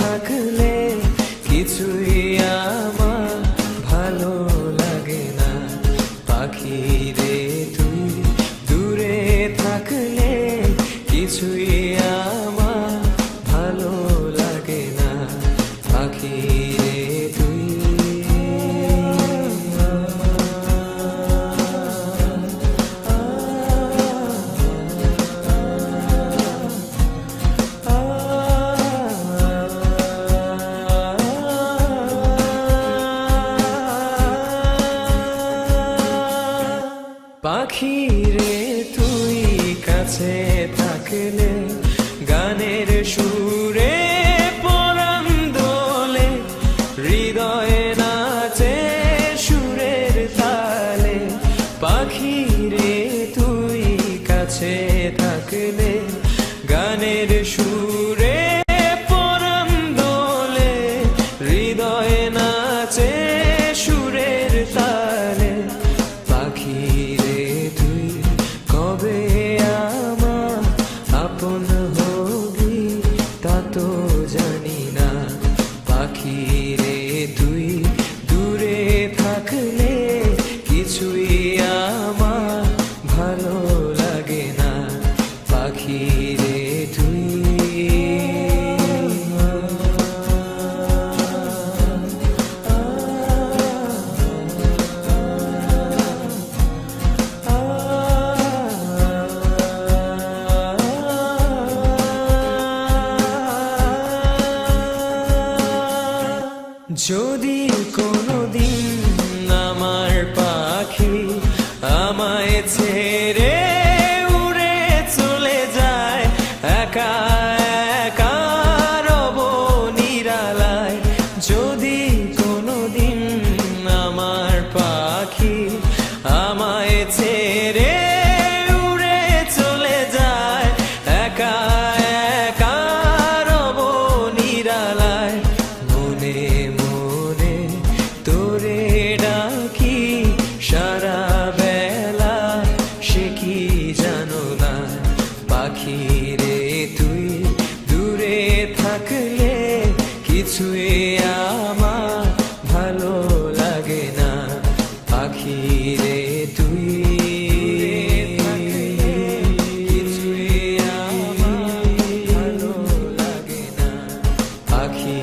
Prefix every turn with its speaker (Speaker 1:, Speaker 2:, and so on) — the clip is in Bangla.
Speaker 1: থাকলে কিছুই আমার ভালো লাগে না। পাখি রে তুই দূরে থাকলে কিছুই আমার ভালো লাগে না। পাখি রে তুই পাখি রে তুই কাছে থাকলে গানের সুরে পরাণ দোলে, হৃদয়ে নাচে সুরের তালে। পাখি রে তুই কাছে থাকলে গানের সুরে পরাণ দোলে, হৃদয়ে নাচে সুরের তালে। পাখি রে তুই কবে আমার আপন হবি তা তো জানি না। পাখি রে তুই দূরে থাকলে কিছুই আমার ভালো লাগে না। পাখি রে তুই যদি কোনোদিন আমার পাখি আমায় ছেড়ে উড়ে চলে যায়, একা একা রব নিরালায়। যদি কোনোদিন আমার পাখি আমায় ছেড়ে উড়ে চলে যায়, একা একা রব নিরালায়। মনে মনে তোরে ডাকি সারা বেলা, সে কি জানো না। পাখি রে তুই দূরে থাকলে কিছুই আমার ভালো লাগে না। পাখি রে তুই কিছুই আমার ভালো লাগে না। পাখি